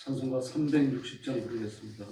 찬송가 360장 부르겠습니다.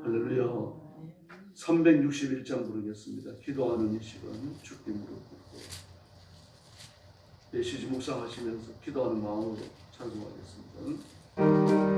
할렐루야. 361장 부르겠습니다. 기도하는 이 시간 주께 무릎 꿇고 메시지 묵상하시면서 기도하는 마음으로 찬송하겠습니다.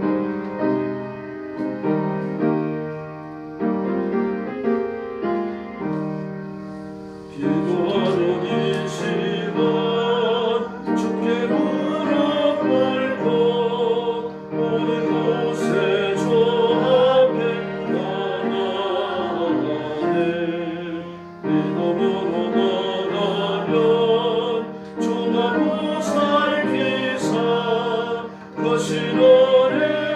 것이 너를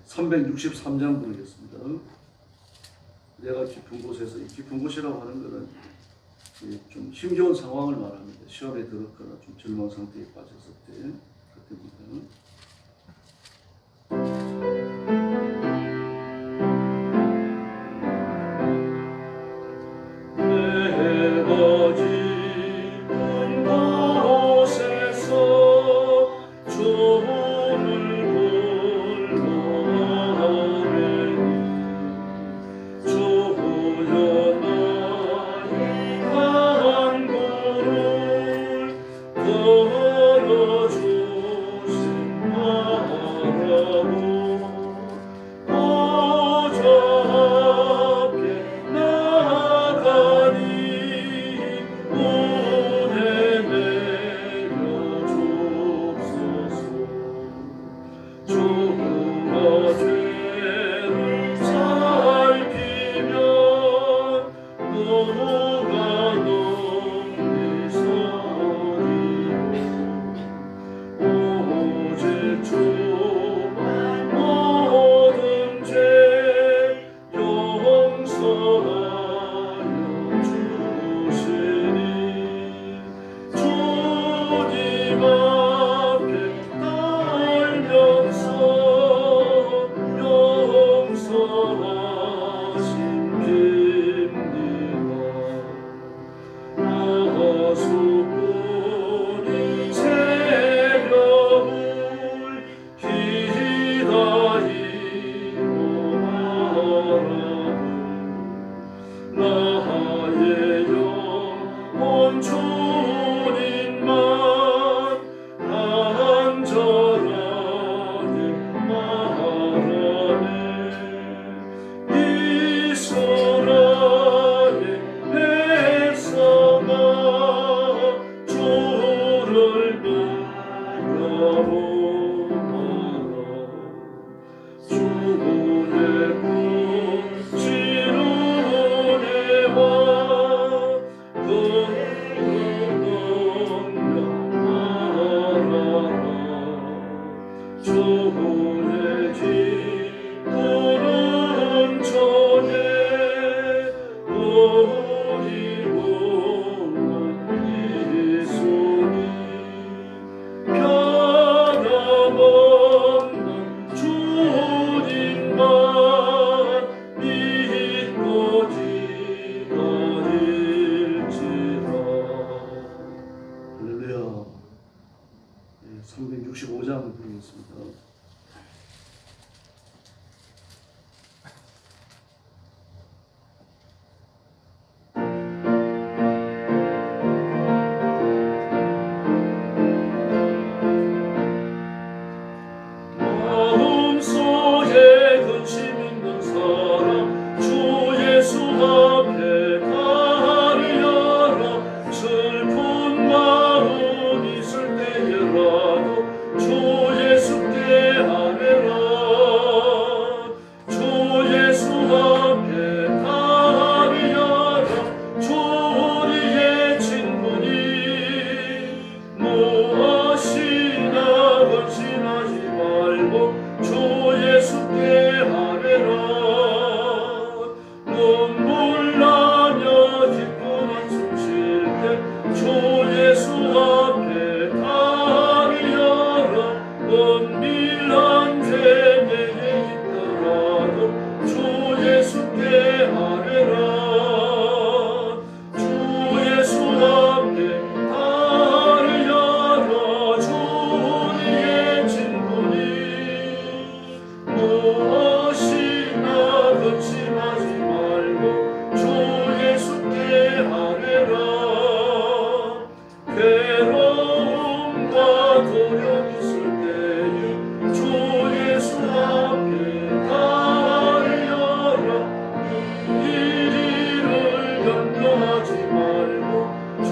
363장 부르겠습니다. 내가 깊은 곳에서, 이 깊은 곳이라고 하는 것은 좀 힘겨운 상황을 말합니다. 시험에 들었거나 좀 절망 상태에 빠졌을 때 그때입니다. 내가 깊은 곳에서 할렐루야. 365장을 부르겠습니다. 마음속에 근심 있는 사람 주 예수 앞에 다리 열어 슬픈 마음 있을 때에라도 주 예수께 아뢰라. 주 예수 앞에 다리 열어 주 우리의 친구니 무엇이나 근심하지 말고 주 예수께 아뢰라. 눈물 나며 기쁜 한숨 쉴 때 주 예수 앞에 다리 열어. 은밀한 죄내게 있더라도 주 예수께 아뢰라. 주 예수 앞에 다리 열어 주 우리의 친구니 무엇이나 근심하지 말고 주 예수께 아뢰라. 괴로움과 도력 있을 때에 주 예수 앞에 다리 열어. 이리를 염려하지 말고 주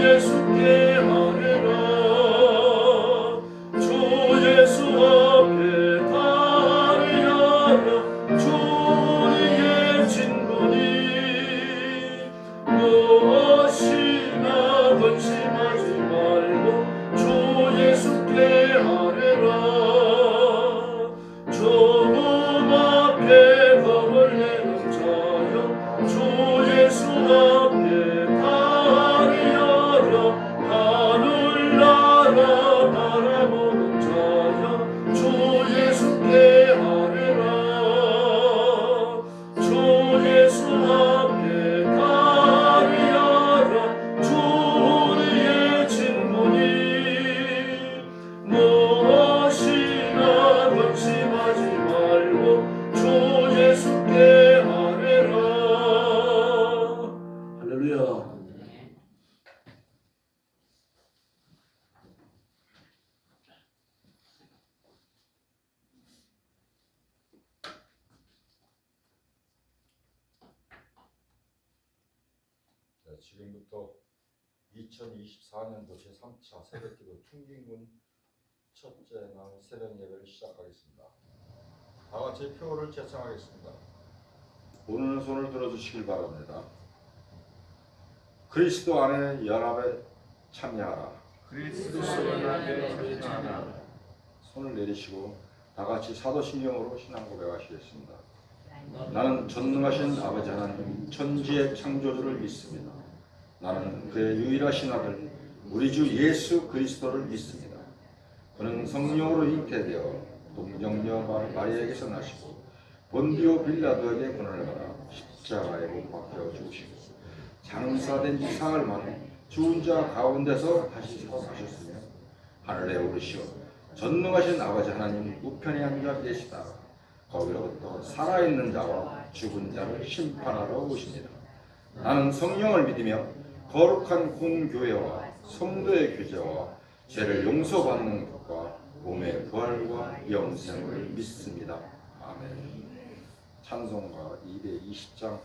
예수께 아뢰라. 주 예수 앞에 다리 열어 지금부터 2024년도 제3차 새벽기도 충진군 첫째 날 새벽 예배를 시작하겠습니다. 다 같이 표를 제청하겠습니다. 오늘 손을 들어주시길 바랍니다. 그리스도 안에 연합에 참여하라. 그리스도 연합에 참여하라. 손을 내리시고 다 같이 사도신경으로 신앙 고백하시겠습니다. 나는 전능하신 아버지 하나님 천지의 창조주를 믿습니다. 나는 그의 유일하신 아들 우리 주 예수 그리스도를 믿습니다. 그는 성령으로 잉태되어 동정녀 마리아에게서 나시고 본디오 빌라도에게 고난을 받아 십자가에 못 박혀 죽으시고 장사된 지 사흘 만에 죽은 자 가운데서 다시 살아나셨으며 하늘에 오르시어 전능하신 아버지 하나님 우편에 앉아 계시다. 거기로부터 살아있는 자와 죽은 자를 심판하러 오십니다. 나는 성령을 믿으며 거룩한 공교회와 성도의 교제와 죄를 용서받는 것과 몸의 부활과 영생을 믿습니다. 아멘. 찬송가 220장.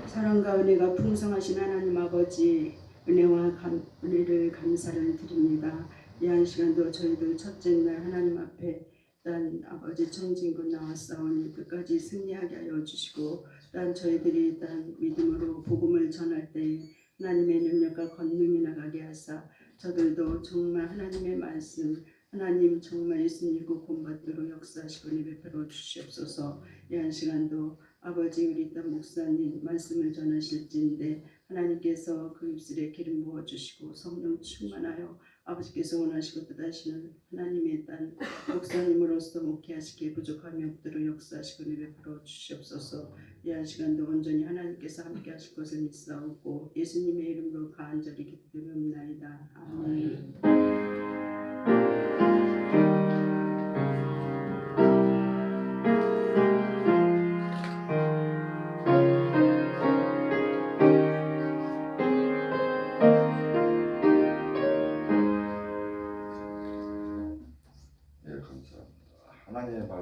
사랑과 은혜가 풍성하신 하나님 아버지 은혜를 감사를 드립니다. 이 한 시간도 저희들 첫째 날 하나님 앞에 단 아버지 청진군 나왔사오니 끝까지 승리하게 하여 주시고 단 저희들이 단 믿음으로 복음을 전할 때 하나님의 능력과 권능이 나가게 하사 저들도 정말 하나님의 말씀 하나님 정말 예수님 일곱 본받도록 역사하시고 베풀어 주시옵소서. 이 한 시간도 아버지 우리 딸 목사님 말씀을 전하실진데 하나님께서 그 입술에 기름 부어주시고 성령 충만하여 아버지께서 원하시고 뜻하시는 하나님의 딸 목사님으로서 목회하시기에 부족함이 없도록 역사하시고 베풀어 주시옵소서. 이 한 시간도 온전히 하나님께서 함께 하실 것을 믿사오고 예수님의 이름으로 간절히 기도드리옵나이다. 아멘.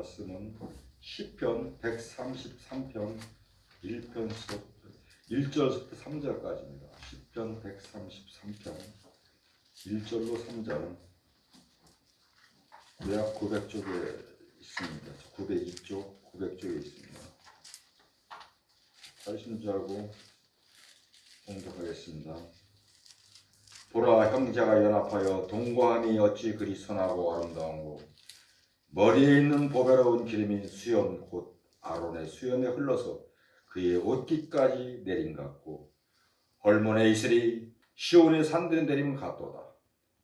말씀은 시편 133편 1절부터 3절까지입니다. 시편 133편 1절로 3절은 구약 900쪽에 있습니다. 902쪽, 900쪽에 있습니다. 하신 줄 알고 공독하겠습니다. 보라, 형제가 연합하여 동거함이 어찌 그리 선하고 아름다운고, 머리에 있는 보배로운 기름이 수염 곧 아론의 수염에 흘러서 그의 옷깃까지 내림 같고, 헐몬의 이슬이 시온의 산들에 내림 같도다.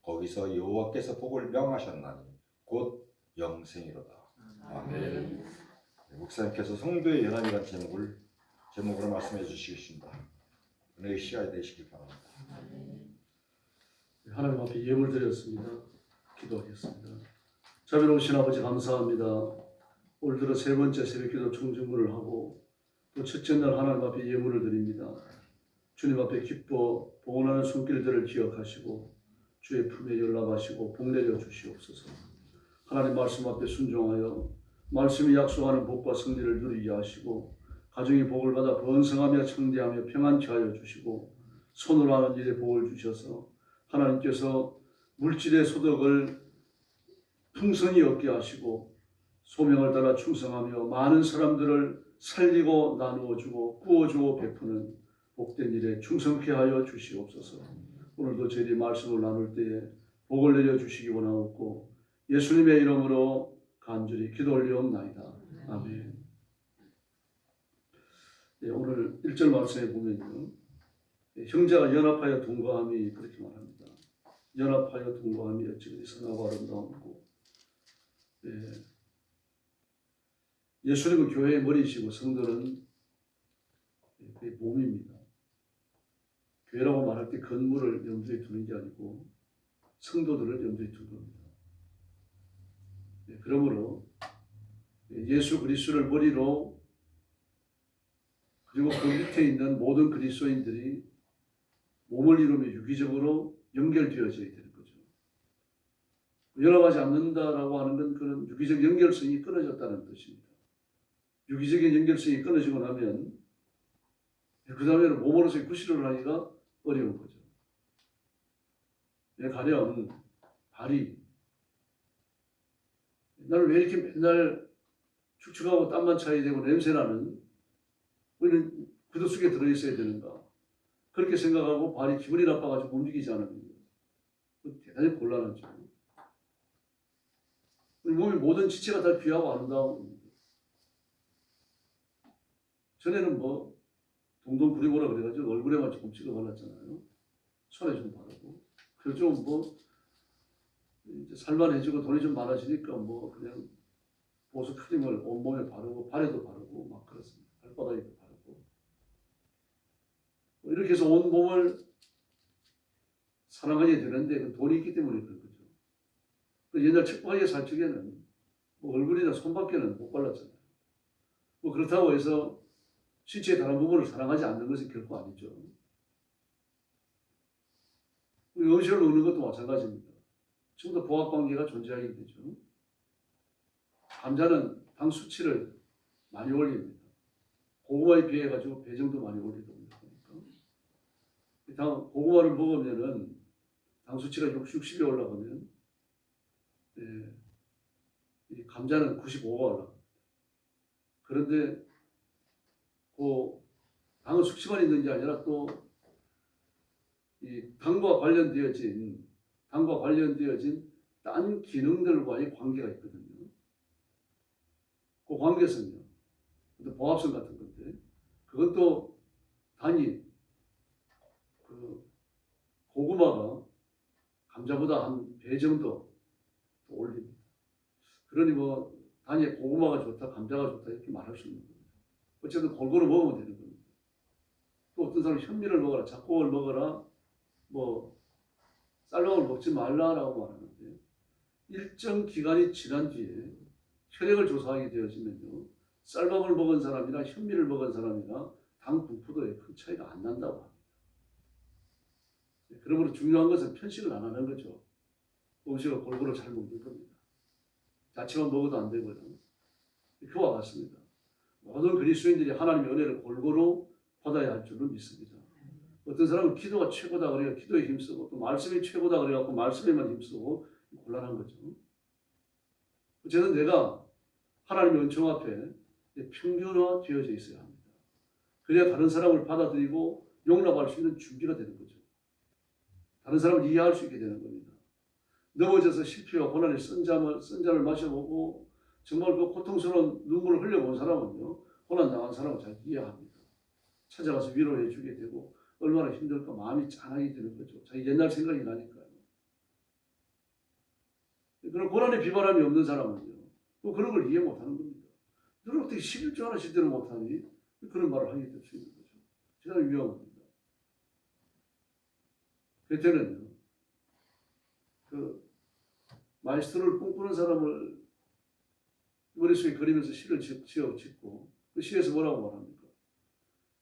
거기서 여호와께서 복을 명하셨나니 곧 영생이로다. 아멘. 목사님께서 성도의 연합이라는 제목으로 말씀해 주시겠습니다. 은혜의 시간이 되시길 바랍니다. 하나님 앞에 예물 드렸습니다. 기도하겠습니다. 자비로우신 아버지 감사합니다. 올 들어 세 번째 새벽기도 청중문을 하고 또 첫째 날 하나님 앞에 예물을 드립니다. 주님 앞에 기뻐 봉헌하는 손길들을 기억하시고 주의 품에 연락하시고 복 내려 주시옵소서. 하나님 말씀 앞에 순종하여 말씀이 약속하는 복과 승리를 누리게 하시고 가정이 복을 받아 번성하며 청대하며 평안케 하여 주시고 손으로 하는 일에 복을 주셔서 하나님께서 물질의 소득을 풍성히 얻게 하시고 소명을 따라 충성하며 많은 사람들을 살리고 나누어주고 구워주고 베푸는 복된 일에 충성케 하여 주시옵소서. 오늘도 저희들이 말씀을 나눌 때에 복을 내려주시기 원하옵고 예수님의 이름으로 간절히 기도 올리옵나이다. 아멘. 네, 오늘 1절 말씀에 보면요, 형제가 연합하여 동거함이 그렇게 말합니다. 연합하여 동거함이 어찌 그리 선하고 아름다운고. 예수님은 교회의 머리이시고 성도는 그의 몸입니다. 교회라고 말할 때 건물을 염두에 두는 게 아니고 성도들을 염두에 둔 겁니다. 그러므로 예수 그리스도를 머리로 그리고 그 밑에 있는 모든 그리스도인들이 몸을 이루며 유기적으로 연결되어져야 되는 거죠. 연합하지 않는다라고 하는 건 그런 유기적 연결성이 끊어졌다는 뜻입니다. 유기적인 연결성이 끊어지고 나면 그 다음에는 몸으로서의 구실을 하기가 어려운 거죠. 가령 발이 나를 왜 이렇게 맨날 축축하고 땀만 차야 되고 냄새나는 우리는 구두 속에 들어있어야 되는가 그렇게 생각하고 발이 기분이 나빠가지고 움직이지 않으면 대단히 곤란하죠. 우리 몸의 모든 지체가 다 귀하고 아름다운 전에는 뭐 동동 부리고라 그래가지고 얼굴에만 조금 찍어 발랐잖아요. 손에 좀 바르고 그래서 좀 뭐 이제 살만해지고 돈이 좀 많아지니까 뭐 그냥 보습 크림을 온몸에 바르고 발에도 바르고 막 그렇습니다. 발바닥에도 바르고 뭐 이렇게 해서 온몸을 사랑하게 되는데 그 돈이 있기 때문에 그런 거죠. 그 옛날 척박하게 살 적에는 뭐 얼굴이나 손밖에는 못 발랐잖아요. 뭐 그렇다고 해서 신체의 다른 부분을 사랑하지 않는 것은 결코 아니죠. 음식을 먹는 것도 마찬가지입니다. 지금도 보합관계가 존재하게 되죠. 감자는 당 수치를 많이 올립니다. 고구마에 비해 가지고 배정도 많이 올리다 보니까 고구마를 먹으면은 당 수치가 60이 올라가면 이 감자는 95가 올라갑니다. 그런데 그 당은 수치만 있는 게 아니라 또 이 당과 관련되어진 딴 기능들과의 관계가 있거든요. 그 관계성이요. 보합성 같은 건데 그것도 단위 그 고구마가 감자보다 한 배 정도 더 올립니다. 그러니 뭐 단위에 고구마가 좋다, 감자가 좋다 이렇게 말할 수 있는 겁니다. 어쨌든 골고루 먹으면 되는 겁니다. 또 어떤 사람은 현미를 먹어라, 잡곡을 먹어라, 뭐 쌀밥을 먹지 말라라고 말하는데 일정 기간이 지난 뒤에 혈액을 조사하게 되어지면요, 쌀밥을 먹은 사람이나 현미를 먹은 사람이나 당 분포도에 큰 차이가 안 난다고 합니다. 그러므로 중요한 것은 편식을 안 하는 거죠. 음식을 골고루 잘 먹는 겁니다. 자체만 먹어도 안 되고요. 그와 같습니다. 모든 그리스도인들이 하나님의 은혜를 골고루 받아야 할 줄로 믿습니다. 어떤 사람은 기도가 최고다 그래야 기도에 힘쓰고 또 말씀이 최고다 그래갖고 말씀에만 힘쓰고 곤란한 거죠. 어쨌든 내가 하나님의 은총 앞에 평균화되어져 있어야 합니다. 그래야 다른 사람을 받아들이고 용납할 수 있는 준비가 되는 거죠. 다른 사람을 이해할 수 있게 되는 겁니다. 넘어져서 실패와 고난의 쓴 잔을 마셔보고 정말 그 고통스러운 눈물을 흘려본 사람은요, 고난 당한 사람을 잘 이해합니다. 찾아가서 위로해 주게 되고 얼마나 힘들까 마음이 짠하게 되는 거죠. 자기 옛날 생각이 나니까요. 그런 고난의 비바람이 없는 사람은요, 또 그런 걸 이해 못하는 겁니다. 너는 어떻게 11조 하나 제대로 못하니? 그런 말을 하게 될 수 있는 거죠. 대단히 위험합니다. 베테는요, 그 마이스트로를 꿈꾸는 사람을 머릿속에 그리면서 시를 짓고 그 시에서 뭐라고 말합니까?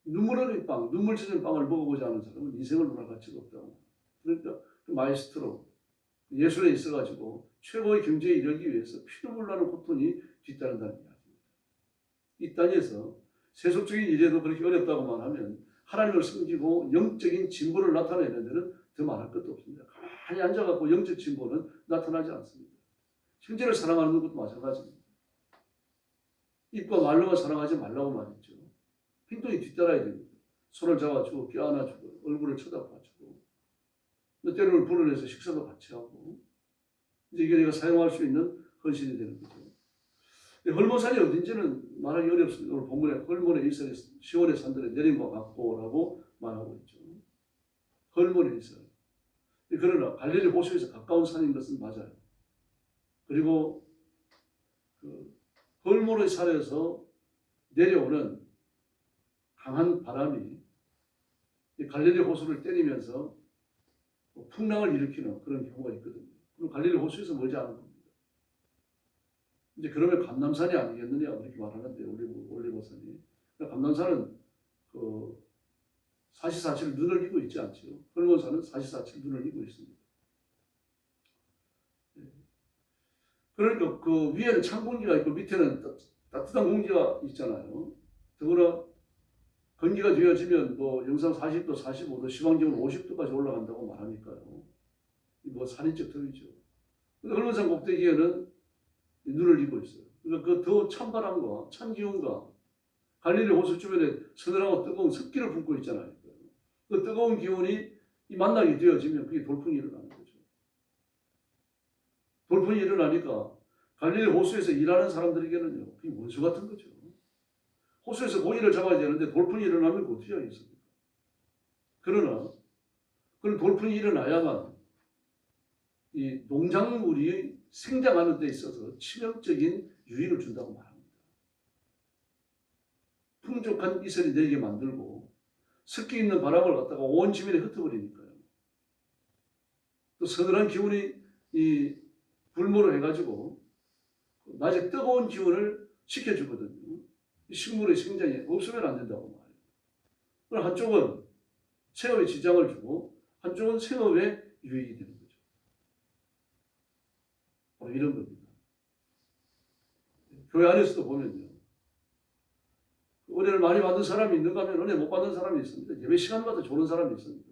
눈물 흘린 빵, 눈물 젖은 빵을 먹어보지 않은 사람은 인생을 논할 가치가 없다고. 그러니까 그 마이스트로 예술에 있어가지고 최고의 경제에 이르기 위해서 피눈물 나는 고통이 뒤따른다는 이야기입니다. 이 땅에서 세속적인 일에도 그렇게 어렵다고만 하면 하나님을 섬기고 영적인 진보를 나타내는 데는 더 말할 것도 없습니다. 가만히 앉아갖고 영적 진보는 나타나지 않습니다. 형제를 사랑하는 것도 마찬가지입니다. 입과 말로만 사랑하지 말라고 말했죠. 행동이 뒤따라야 됩니다. 손을 잡아주고 껴안아주고 얼굴을 쳐다봐주고 때로는 불러내서 식사도 같이 하고 이제 이게 내가 사용할 수 있는 헌신이 되는 거죠. 헐몬산이 어딘지는 말하기 어렵습니다. 오늘 본문에 헐몬의 이스라엘 시온의 산들에 내림과 같고라고 말하고 있죠. 헐몬의 이스라엘. 그러나 갈릴리 호수에서 가까운 산인 것은 맞아요. 그리고 그 헐몬의 산에서 내려오는 강한 바람이 갈릴리 호수를 때리면서 풍랑을 일으키는 그런 경우가 있거든요. 그럼 갈릴리 호수에서 멀지 않은 겁니다. 이제 그러면 감람산이 아니겠느냐 그렇게 말하는데 올리고산이. 감람산은 그 사시사철 눈을 이고 있지 않죠. 헐몬산은 사시사철 눈을 이고 있습니다. 그러니까 그 위에는 찬 공기가 있고 밑에는 따뜻한 공기가 있잖아요. 더구나 건기가 되어지면 뭐 영상 40도, 45도, 시방기온 50도까지 올라간다고 말하니까요. 뭐 산인적 턱이죠. 근데 헐몬산 꼭대기에는 눈을 이고 있어요. 그러니까 그 더 찬바람과 찬 기온과 갈릴리 호수 주변에 서늘하고 뜨거운 습기를 붓고 있잖아요. 그 뜨거운 기온이 만나게 되어지면 그게 돌풍이 일어나는 거죠. 돌풍이 일어나니까 갈릴리 호수에서 일하는 사람들에게는요, 그게 원수 같은 거죠. 호수에서 고기를 잡아야 되는데 돌풍이 일어나면 어떻게 하겠습니까? 그러나 그런 돌풍이 일어나야만 이 농작물이 생장하는 데 있어서 치명적인 유익을 준다고 말합니다. 풍족한 이슬이 내게 만들고 습기 있는 바람을 갖다가 온 지면에 흩어버리니까요. 또 서늘한 기운이 이 불모로 해가지고 낮에 뜨거운 기운을 식혀주거든요. 식물의 생장이 없으면 안 된다고 말해요. 그럼 한쪽은 생업에 지장을 주고 한쪽은 생업에 유익이 되는 거죠. 바로 이런 겁니다. 교회 안에서도 보면요. 은혜를 많이 받은 사람이 있는가 하면 은혜 못 받은 사람이 있습니다. 예배 시간마다 조는 사람이 있습니다.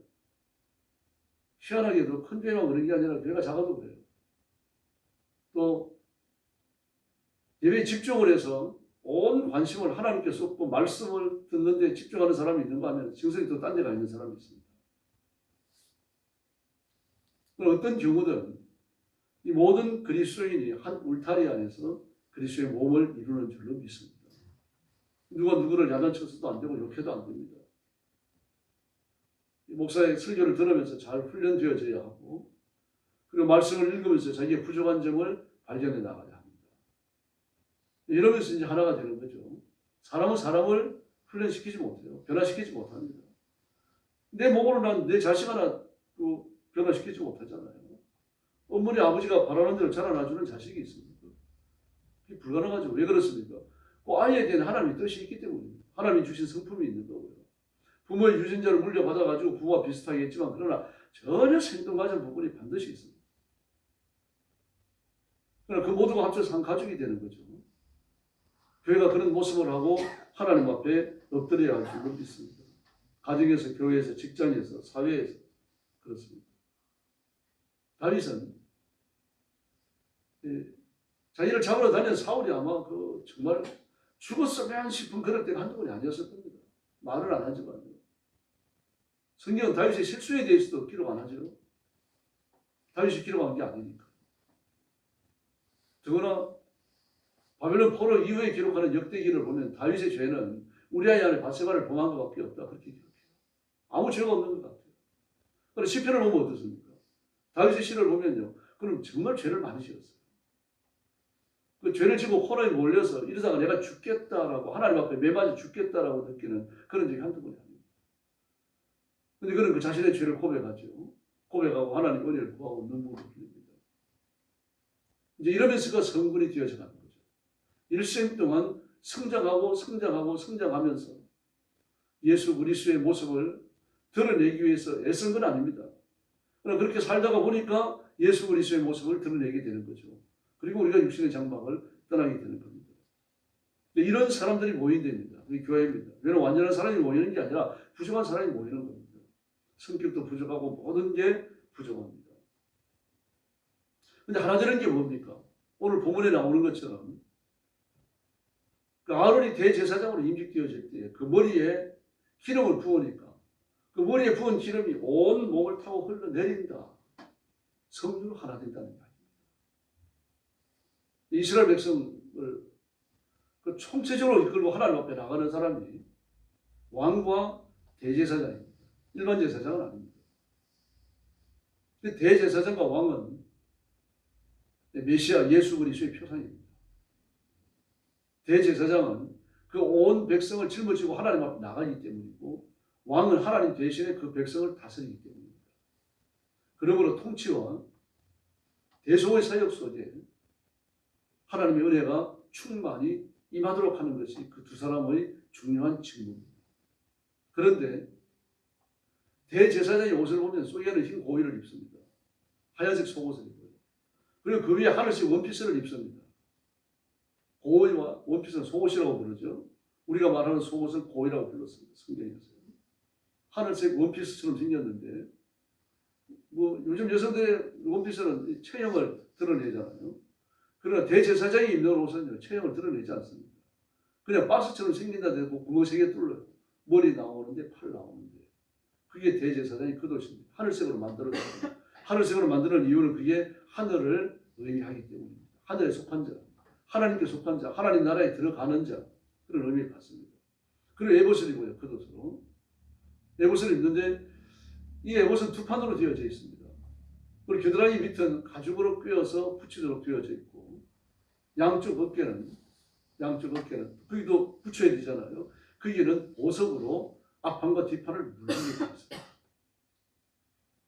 희한하게도 큰 교회만 그런 게 아니라 교회가 작아도 그래요. 또 예배에 집중을 해서 온 관심을 하나님께 쏟고 말씀을 듣는 데 집중하는 사람이 있는가 하면 정성이 또 딴 데가 있는 사람이 있습니다. 어떤 경우든 이 모든 그리스도인이 한 울타리 안에서 그리스도의 몸을 이루는 줄로 믿습니다. 누가 누구를 야단쳐서도 안 되고 욕해도 안 됩니다. 목사의 설교를 들으면서 잘 훈련되어져야 하고 그리고 말씀을 읽으면서 자기의 부족한 점을 발견해 나가야 합니다. 이러면서 이제 하나가 되는 거죠. 사람은 사람을 훈련시키지 못해요. 변화시키지 못합니다. 내 몸으로 난 내 자식 하나 변화시키지 못하잖아요. 어머니 아버지가 바라는 대로 자라나주는 자식이 있습니다. 그게 불가능하죠. 왜 그렇습니까? 그 아이에 대한 하나님의 뜻이 있기 때문입니다. 하나님이 주신 성품이 있는 거고요. 부모의 유전자를 물려받아가지고 부모와 비슷하겠지만 그러나 전혀 생뚱맞은 부분이 반드시 있습니다. 그러나 그 모두가 합쳐서 한 가족이 되는 거죠. 교회가 그런 모습을 하고 하나님 앞에 엎드려야 할 줄로 믿습니다. 가정에서, 교회에서, 직장에서, 사회에서 그렇습니다. 다윗은 자기를 잡으러 다니는 사울이 아마 그 정말 죽었으면 싶은 그럴 때가 한두 번이 아니었을 겁니다. 말을 안 하지만 성경은 다윗의 실수에 대해서도 기록 안 하죠. 다윗이 기록한 게 아니니까. 더구나 바벨론 포로 이후에 기록하는 역대기를 보면 다윗의 죄는 우리아의 아내 바세바를 범한 것밖에 없다. 그렇게 기록해요. 아무 죄가 없는 것 같아요. 그런데 시편을 보면 어떻습니까? 다윗의 시를 보면요. 그럼 정말 죄를 많이 지었어요. 그 죄를 지고 코너에 몰려서 이러다가 내가 죽겠다라고 하나님 앞에 매맞아 죽겠다라고 느끼는 그런 적이 한두 번이 아닙니다. 그런데 그는 그 자신의 죄를 고백하죠. 고백하고 하나님 은혜를 구하고 눈물을 흘립니다. 이제 이러면서가 성군이 되어져 가는 거죠. 일생 동안 성장하면서 예수 그리스도의 모습을 드러내기 위해서 애쓴 건 아닙니다. 그러나 그렇게 살다가 보니까 예수 그리스도의 모습을 드러내게 되는 거죠. 그리고 우리가 육신의 장막을 떠나게 되는 겁니다. 이런 사람들이 모이게 됩니다. 우리 교회입니다. 교회는 완전한 사람이 모이는 게 아니라 부족한 사람이 모이는 겁니다. 성격도 부족하고 모든 게 부족합니다. 근데 하나 되는 게 뭡니까? 오늘 본문에 나오는 것처럼 그 아론이 대제사장으로 임직되어질 때 그 머리에 기름을 부으니까 그 머리에 부은 기름이 온 몸을 타고 흘러내린다. 성도로 하나 된다는 이야기입니다. 이스라엘 백성을 그 총체적으로 이끌고 하나님 앞에 나가는 사람이 왕과 대제사장입니다. 일반 제사장은 아닙니다. 대제사장과 왕은 메시아 예수 그리스도의 표상입니다. 대제사장은 그 온 백성을 짊어지고 하나님 앞에 나가기 때문이고 왕은 하나님 대신에 그 백성을 다스리기 때문입니다. 그러므로 통치와 대속의 사역 속에 하나님의 은혜가 충만히 임하도록 하는 것이 그 두 사람의 중요한 직무입니다. 그런데 대제사장의 옷을 보면 속에는 흰 고위를 입습니다. 하얀색 속옷을 입어요. 그리고 그 위에 하늘색 원피스를 입습니다. 고위와 원피스는 속옷이라고 부르죠. 우리가 말하는 속옷은 고위라고 불렀습니다. 성경에서요. 하늘색 원피스처럼 생겼는데 뭐 요즘 여성들의 원피스는 체형을 드러내잖아요. 그러나 대제사장이 입는 옷은 체형을 드러내지 않습니다. 그냥 박스처럼 생긴다 대고 구멍 3개 뚫려요. 머리 나오는데 팔 나오는데 그게 대제사장이 그 옷입니다. 하늘색으로 만들어졌습니다. 하늘색으로 만드는 이유는 그게 하늘을 의미하기 때문입니다. 하늘에 속한 자, 하나님께 속한 자, 하나님 나라에 들어가는 자 그런 의미를 갖습니다. 그리고 에봇을 입어요. 겉옷으로. 에봇을 입는데 이 에봇은 두 판으로 되어져 있습니다. 그리고 겨드랑이 밑은 가죽으로 꿰어서 붙이도록 되어져 있고 양쪽 어깨는 거기도 붙여야 되잖아요. 거기는 보석으로 앞판과 뒷판을 물리게 되어 있습니다.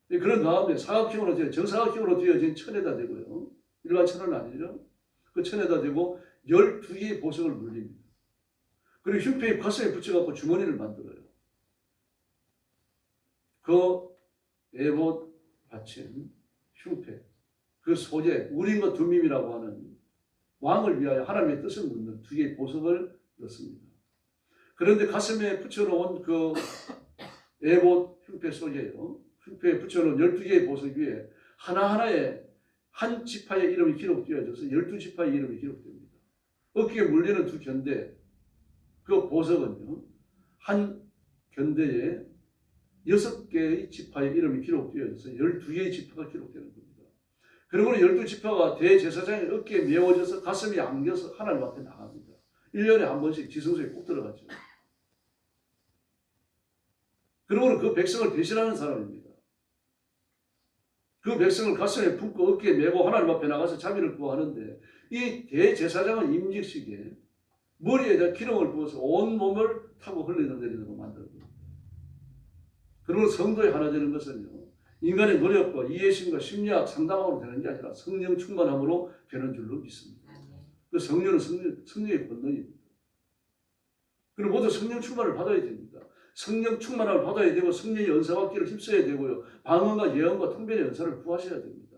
그런 다음에 사각형으로 정사각형으로 되어진 천에다 대고요. 일반 천은 아니죠. 그 천에다 대고 12개의 보석을 물립니다. 그리고 흉패의 가슴에 붙여갖고 주머니를 만들어요. 그 에봇 받침, 흉패, 그 소재, 우림과 둠밈이라고 하는 왕을 위하여 하나님의 뜻을 묻는 2개의 보석을 넣습니다. 그런데 가슴에 붙여놓은 그 에봇 흉패 속에요. 흉패에 붙여놓은 12개의 보석 위에 하나하나에 한 지파의 이름이 기록되어져서 12지파의 이름이 기록됩니다. 어깨에 물리는 2 견대, 그 보석은요, 한 견대에 6개의 지파의 이름이 기록되어져서 12개의 지파가 기록되는 겁니다. 그리고 12지파가 대제사장의 어깨에 메워져서 가슴에 안겨서 하나님 앞에 나갑니다. 1년에 한 번씩 지성소에 꼭 들어가죠. 그러므로 그 백성을 대신하는 사람입니다. 그 백성을 가슴에 품고 어깨에 메고 하나님 앞에 나가서 자비를 구하는데 이 대제사장은 임직식에 머리에다 기름을 부어서 온 몸을 타고 흘러내리도록 만드는 겁니다. 그러므로 성도의 하나 되는 것은요, 인간의 노력과 이해심과 심리학 상담으로 되는 게 아니라 성령 충만함으로 되는 줄로 믿습니다. 그 성령은 성령의 본능입니다. 그리고 모두 성령 충만을 받아야 됩니다. 성령 충만함을 받아야 되고 성령의 은사받기를 힘써야 되고요. 방언과 예언과 통변의 은사를 구하셔야 됩니다.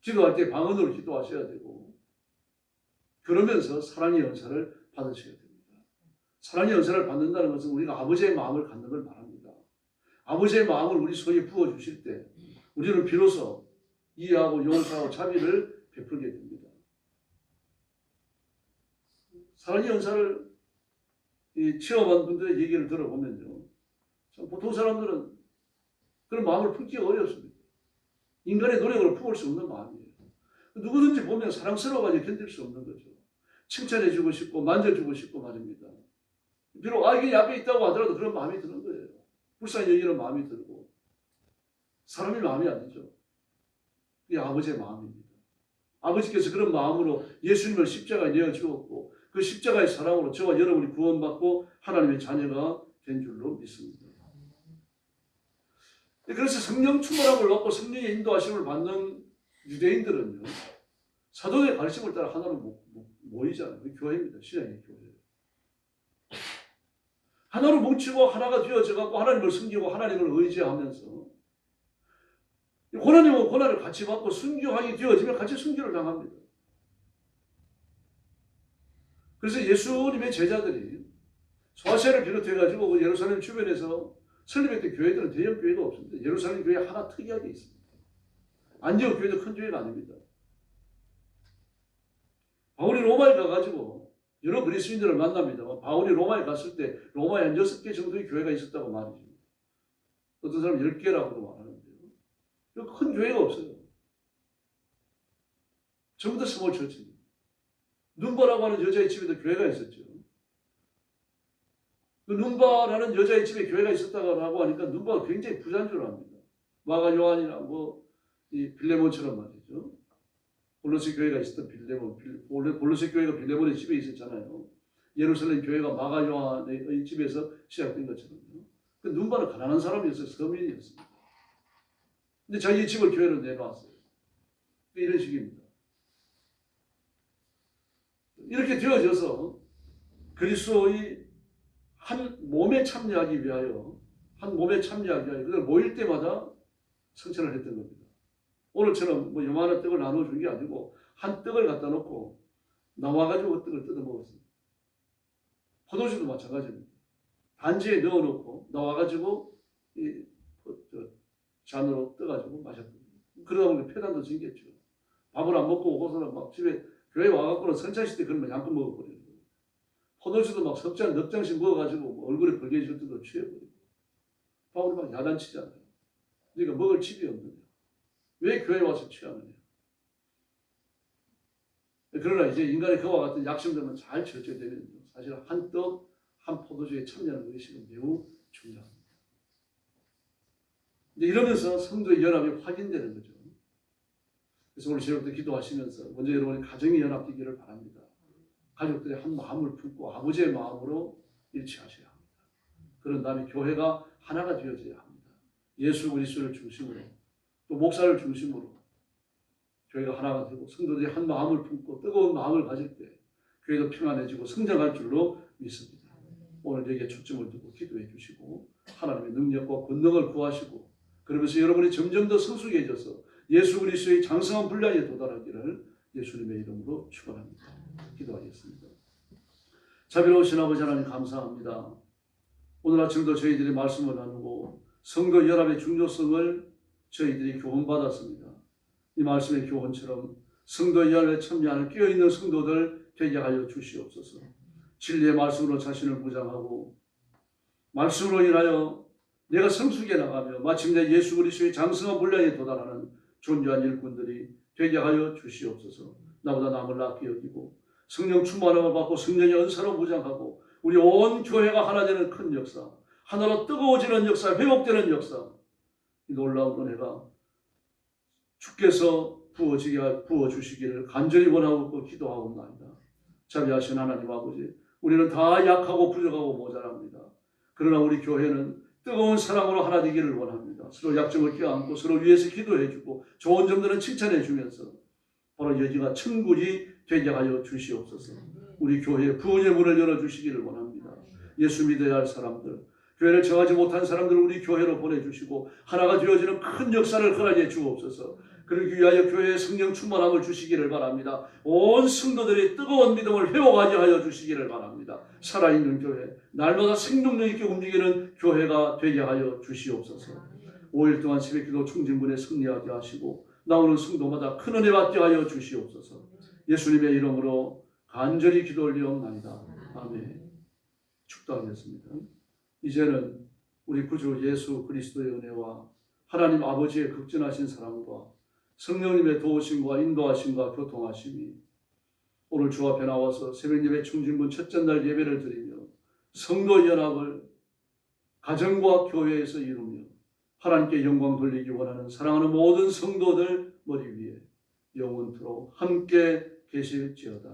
기도할 때 방언으로 기도하셔야 되고 그러면서 사랑의 은사를 받으셔야 됩니다. 사랑의 은사를 받는다는 것은 우리가 아버지의 마음을 갖는 걸 말합니다. 아버지의 마음을 우리 속에 부어주실 때 우리는 비로소 이해하고 용서하고 자비를 베풀게 됩니다. 사랑의 은사를 체험한 분들의 얘기를 들어보면요, 보통 사람들은 그런 마음을 품기가 어렵습니다. 인간의 노력으로 품을 수 없는 마음이에요. 누구든지 보면 사랑스러워가지고 견딜 수 없는 거죠. 칭찬해주고 싶고 만져주고 싶고 말입니다. 비록 이게 앞에 있다고 하더라도 그런 마음이 드는 거예요. 불쌍히 여기는 마음이 들고 사람의 마음이 아니죠. 이게 아버지의 마음입니다. 아버지께서 그런 마음으로 예수님을 십자가에 내어주었고 그 십자가의 사랑으로 저와 여러분이 구원받고 하나님의 자녀가 된 줄로 믿습니다. 그래서 성령 충만함을 얻고 성령의 인도하심을 받는 유대인들은요, 사도의 가르침을 따라 하나로 모이잖아요. 교회입니다. 신앙의 교회. 하나로 뭉치고 하나가 되어져갖고 하나님을 섬기고 하나님을 의지하면서 고난이면 고난을 같이 받고 순교하게 되어지면 같이 순교를 당합니다. 그래서 예수님의 제자들이 소아시아를 비롯해가지고 예루살렘 주변에서 설립했던 교회들은 대형 교회가 없습니다. 예루살렘 교회 하나 특이하게 있습니다. 안디옥 교회도 큰 교회가 아닙니다. 바울이 로마에 가가지고 여러 그리스도인들을 만납니다. 바울이 로마에 갔을 때 로마에 한 6개 정도의 교회가 있었다고 말이죠. 어떤 사람은 10개라고도 말하는데요. 큰 교회가 없어요. 전부 다 스몰 처치입니다. 눈바라고 하는 여자의 집에도 교회가 있었죠. 그 눈바라는 여자의 집에 교회가 있었다고 하니까 눈바가 굉장히 부자인 줄 압니다. 마가 요한이나 이 빌레몬처럼 말이죠. 골로새 교회가 있었던 빌레몬, 골로새 교회가 빌레몬의 집에 있었잖아요. 예루살렘 교회가 마가 요한의 집에서 시작된 것처럼요. 그 눈바는 가난한 사람이었어요. 서민이었습니다. 근데 자기 집을 교회로 내놓았어요. 이런 식입니다. 이렇게 되어져서 그리스도의 한 몸에 참여하기 위하여 그들 모일 때마다 성찬을 했던 겁니다. 오늘처럼 요만한 떡을 나눠준 게 아니고 한 떡을 갖다 놓고 나와가지고 떡을 뜯어 먹었습니다. 포도주도 마찬가지입니다. 단지에 넣어놓고 나와가지고 잔으로 떠가지고 마셨던 겁니다. 그러다 보니 폐단도 생겼죠. 밥을 안 먹고 오고서는 막 집에 교회 와갖고는 선찬식 때 그러면 양껏 먹어버리는 거예요. 포도주도 막 석 잔, 넉 잔씩 먹어가지고 얼굴에 벌개질 때도 취해버리고. 바울이 막 야단치잖아요. 그러니까 먹을 집이 없느냐. 왜 교회에 와서 취하느냐. 그러나 이제 인간의 그와 같은 약심들은 잘 절제되면요. 사실 한 떡, 한 포도주에 참여하는 것이 매우 중요합니다. 근데 이러면서 성도의 연합이 확인되는 거죠. 그래서 오늘 저녁부터 기도하시면서 먼저 여러분의 가정이 연합되기를 바랍니다. 가족들의 한 마음을 품고 아버지의 마음으로 일치하셔야 합니다. 그런 다음에 교회가 하나가 되어져야 합니다. 예수 그리스도를 중심으로 또 목사를 중심으로 교회가 하나가 되고 성도들이 한 마음을 품고 뜨거운 마음을 가질 때 교회도 평안해지고 성장할 줄로 믿습니다. 오늘 여기에 초점을 두고 기도해 주시고 하나님의 능력과 권능을 구하시고 그러면서 여러분이 점점 더 성숙해져서 예수 그리스도의 장성한 분량에 도달하기를 예수님의 이름으로 축원합니다. 기도하겠습니다. 자비로우신 아버지 하나님 감사합니다. 오늘 아침도 저희들이 말씀을 나누고 성도 연합의 중요성을 저희들이 교훈받았습니다. 이 말씀의 교훈처럼 성도 연합에 참여하는 깨어있는 성도들 되게 하여 주시옵소서. 진리의 말씀으로 자신을 무장하고 말씀으로 인하여 내가 성숙해 나가며 마침내 예수 그리스도의 장성한 분량에 도달하는 존귀한 일꾼들이 되게 하여 주시옵소서. 나보다 남을 낮게 여기고 성령 충만함을 받고 성령의 은사로 무장하고 우리 온 교회가 하나 되는 큰 역사, 하나로 뜨거워지는 역사, 회복되는 역사, 이 놀라운 은혜가 주께서 부어주시기를 간절히 원하고 기도하옵나이다. 자비하신 하나님 아버지, 우리는 다 약하고 부족하고 모자랍니다. 그러나 우리 교회는 뜨거운 사랑으로 하나 되기를 원합니다. 서로 약점을 껴안고 서로 위해서 기도해주고 좋은 점들은 칭찬해주면서 바로 여기가 천국이 되게 하여 주시옵소서. 우리 교회에 부흥의 문을 열어주시기를 원합니다. 예수 믿어야 할 사람들, 교회를 정하지 못한 사람들을 우리 교회로 보내주시고 하나가 되어지는 큰 역사를 허락해 주옵소서. 그러기 위하여 교회에 성령 충만함을 주시기를 바랍니다. 온 성도들이 뜨거운 믿음을 회복하게 하여 주시기를 바랍니다. 살아있는 교회, 날마다 생명력 있게 움직이는 교회가 되게 하여 주시옵소서. 5일 동안 새벽기도 총진군에 승리하게 하시고 나오는 성도마다 큰 은혜 받게 하여 주시옵소서. 예수님의 이름으로 간절히 기도 올리옵나이다. 아멘. 축도하겠습니다. 이제는 우리 구주 예수 그리스도의 은혜와 하나님 아버지의 극진하신 사랑과 성령님의 도우심과 인도하심과 교통하심이 오늘 주 앞에 나와서 새벽예배 충진군 첫째 날 예배를 드리며 성도 연합을 가정과 교회에서 이루며 하나님께 영광 돌리기 원하는 사랑하는 모든 성도들 머리 위에 영원토록 함께 계실지어다.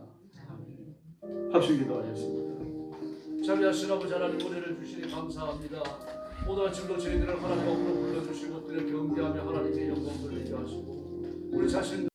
아멘. 합심 기도하겠습니다. 자비하신 아버지 하나님, 은혜를 주시니 감사합니다. 오늘 아침도 저희들을 하나님 앞으로 불러주시고 그를 경배하며 하나님의 영광 돌리게 하시고 우리 자신